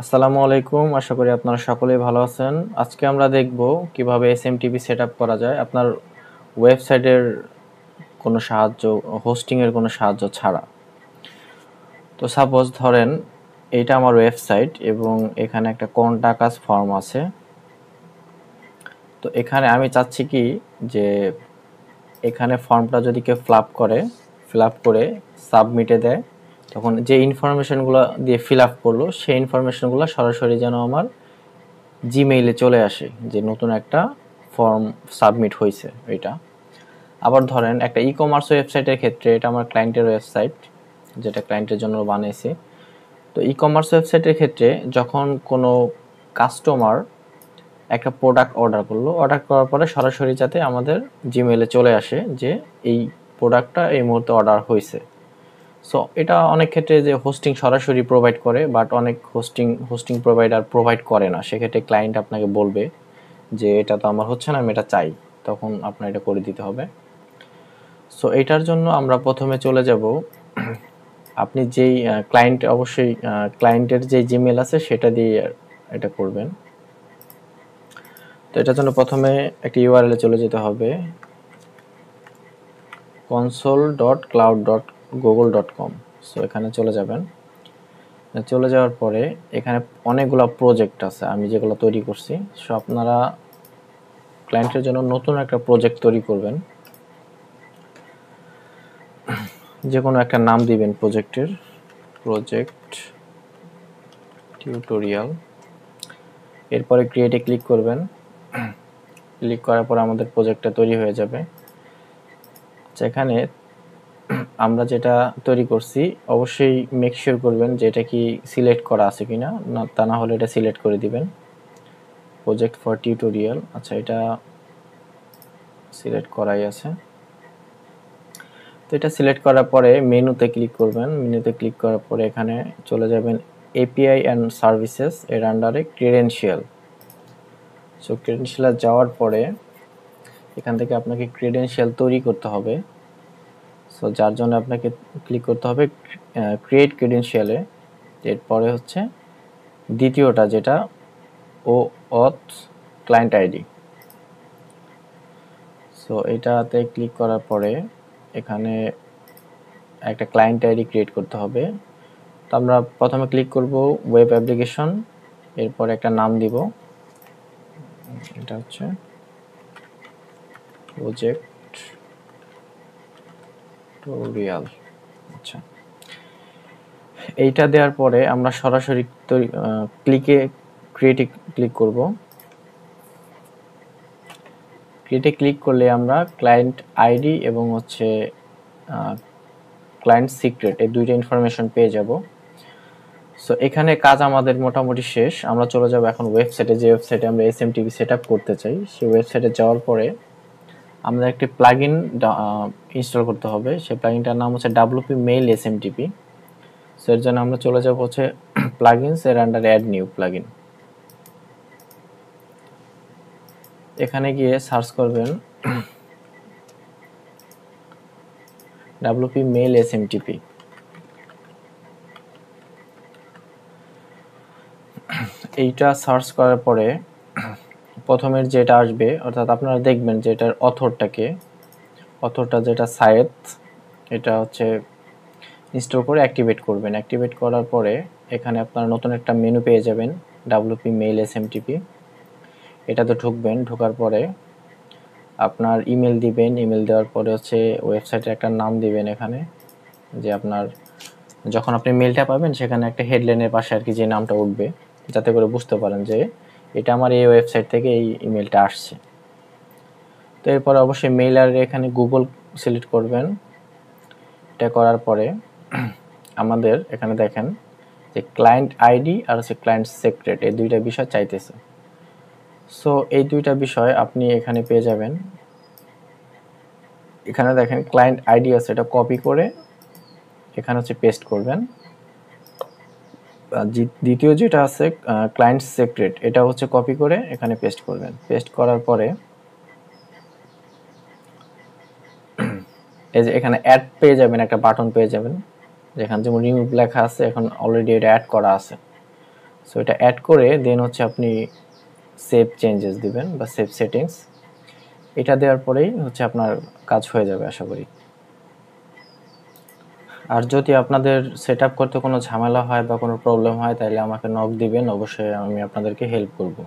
আসসালামু আলাইকুম। আশা করি আপনারা সকলেই ভালো আছেন। আজকে আমরা দেখব কিভাবে এসএমটিপি সেটআপ করা যায় আপনার ওয়েবসাইটের কোনো সাহায্য, হোস্টিং এর কোনো সাহায্য ছাড়া। তো সাপোজ ধরেন এইটা আমার ওয়েবসাইট এবং এখানে একটা কন্টাক্ট আস ফর্ম আছে। তো এখানে আমি চাচ্ছি কি যে এখানে ফর্মটা যদি কেউ ফিল আপ করে সাবমিটে দেয়, তখন যে ইনফরমেশনগুলো দিয়ে ফিল আপ করলো সেই ইনফরমেশনগুলো সরাসরি যেন আমার জিমেইলে চলে আসে যে নতুন একটা ফর্ম সাবমিট হয়েছে এটা। আবার ধরেন একটা ই কমার্স ওয়েবসাইটের ক্ষেত্রে, এটা আমার ক্লায়েন্টের ওয়েবসাইট যেটা ক্লায়েন্টের জন্য বানিয়েছি। তো ই কমার্স ওয়েবসাইটের ক্ষেত্রে যখন কোনো কাস্টমার একটা প্রোডাক্ট অর্ডার করার পরে সরাসরি যাতে আমাদের জিমেইলে চলে আসে যে এই প্রোডাক্টটা এই মুহূর্তে অর্ডার হয়েছে। সো এটা অনেক ক্ষেত্রে যে হোস্টিং সরাসরি প্রোভাইড করে, বাট অনেক হোস্টিং প্রোভাইডার প্রোভাইড করে না। সেক্ষেত্রে ক্লায়েন্ট আপনাকে বলবে যে এটা তো আমার হচ্ছে না, আমি এটা চাই, তখন আপনার এটা করে দিতে হবে। সো এটার জন্য আমরা প্রথমে চলে যাব, আপনি যেই ক্লায়েন্ট, অবশ্যই ক্লায়েন্টের যে জিমেল আছে সেটা দিয়ে এটা করবেন। তো এটার জন্য প্রথমে একটা ইউআরএল এ চলে যেতে হবে, console.cloud.google.com। সো এখানে চলে যাবেন। চলে যাওয়ার পরে এখানে অনেকগুলো প্রজেক্ট আছে আমি যেগুলো তৈরি করছি। সো আপনারা ক্লায়েন্টের জন্য নতুন একটা প্রজেক্ট তৈরি করবেন, যে কোনো একটা নাম দিবেন প্রজেক্টের, প্রজেক্ট টিউটোরিয়াল। এরপরে ক্রিয়েটে ক্লিক করবেন। ক্লিক করার পর আমাদের প্রজেক্টটা তৈরি হয়ে যাবে। আচ্ছা, এখানে আমরা যেটা তৈরি করছি অবশ্যই মেক শিওর করবেন যে এটা কি সিলেক্ট করা আছে কিনা, না তা না হলে এটা সিলেক্ট করে দিবেন, প্রজেক্ট ফর টিউটোরিয়াল। আচ্ছা, এটা সিলেক্ট করাই আছে। তো এটা সিলেক্ট করার পরে মেনুতে ক্লিক করবেন। মেনুতে ক্লিক করার পরে এখানে চলে যাবেন এপিআই অ্যান্ড সার্ভিসেস, এর আন্ডারে ক্রেডেনশিয়াল। সো ক্রেডেনশিয়ালে যাওয়ার পরে এখান থেকে আপনাকে ক্রেডেনশিয়াল তৈরি করতে হবে। সো যার জন্য আপনাকে ক্লিক করতে হবে ক্রিয়েট ক্রেডেনশিয়ালে। এরপরে হচ্ছে দ্বিতীয়টা যেটা অথ ক্লায়েন্ট আইডি। সো এটাতে ক্লিক করার পরে এখানে একটা ক্লায়েন্ট আইডি ক্রিয়েট করতে হবে। তো আমরা প্রথমে ক্লিক করব ওয়েব অ্যাপ্লিকেশন, এরপর একটা নাম দিব, এটা হচ্ছে প্রজেক্ট টিউটোরিয়াল। আচ্ছা, এইটা দেওয়ার পরে আমরা সরাসরি ক্রিয়েটে ক্লিক করব। ক্রিয়েটে ক্লিক করলে আমরা ক্লায়েন্ট আইডি এবং হচ্ছে ক্লায়েন্ট সিক্রেট, এই দুইটা ইনফরমেশন পেয়ে যাব। সো এখানে কাজ আমাদের মোটামুটি শেষ। আমরা চলে যাব এখন ওয়েবসাইটে, যে ওয়েবসাইটে আমরা এসএমটিপি সেটআপ করতে চাই। সেই ওয়েবসাইটে যাওয়ার পরে আমাদের একটি প্লাগইন ইনস্টল করতে হবে। সেই প্লাগইনটার নাম হচ্ছে ডাব্লিউপি মেইল এসএমটিপি। সো এর জন্য আমরা চলে যাব হচ্ছে প্লাগইনস, এর আন্ডারে অ্যাড নিউ প্লাগইন। এখানে গিয়ে সার্চ করবেন ডাব্লিউপি মেইল এসএমটিপি। এইটা সার্চ করার পরে প্রথমের যেটা আসবে, অর্থাৎ আপনারা দেখবেন যে এটার অথরটা যেটা সায়েদ, এটা হচ্ছে ইনস্টল করে অ্যাক্টিভেট করবেন। অ্যাক্টিভেট করার পরে এখানে আপনারা নতুন একটা মেনু পেয়ে যাবেন, ডাব্লিউপি মেইল এসএমটিপি। এটাতে ঢুকবেন। ঢোকার পরে আপনার ইমেল দিবেন। ইমেল দেওয়ার পরে হচ্ছে ওয়েবসাইটের একটা নাম দিবেন এখানে, যে আপনার যখন আপনি মেলটা পাবেন সেখানে একটা হেডলাইনের পাশে আর কি যে নামটা উঠবে, যাতে করে বুঝতে পারেন যে এটা আমার এই ওয়েবসাইট থেকে এই ইমেলটা আসছে। তো এরপরে অবশ্যই মেইল আর এখানে গুগল সিলেক্ট করবেন। এটা করার পরে আমাদের এখানে দেখেন যে ক্লায়েন্ট আইডি আর হচ্ছে ক্লায়েন্ট সিক্রেট, এই দুইটা বিষয় চাইতেছে। সো এই দুইটা বিষয় আপনি এখানে পেয়ে যাবেন। এখানে দেখেন ক্লায়েন্ট আইডি আছে, এটা কপি করে এখানে হচ্ছে পেস্ট করবেন। দ্বিতীয় যেটা আছে ক্লায়েন্ট সিক্রেট, এটা হচ্ছে কপি করে এখানে পেস্ট করবেন। পেস্ট করার পরে এই যে এখানে অ্যাড পেয়ে যাবেন, একটা বাটন পেয়ে যাবেন যেখানে যেমন রিমুভ লেখা আছে, এখন অলরেডি এটা অ্যাড করা আছে। সো এটা অ্যাড করে দেন হচ্ছে আপনি সেভ চেঞ্জেস দিবেন বা সেভ সেটিংস। এটা দেওয়ার পরেই হচ্ছে আপনার কাজ হয়ে যাবে আশা করি। আর যদি আপনাদের সেটআপ করতে কোনো ঝামেলা হয় বা কোনো প্রবলেম হয় তাহলে আমাকে নক দিবেন, অবশ্যই আমি আপনাদেরকে হেল্প করব।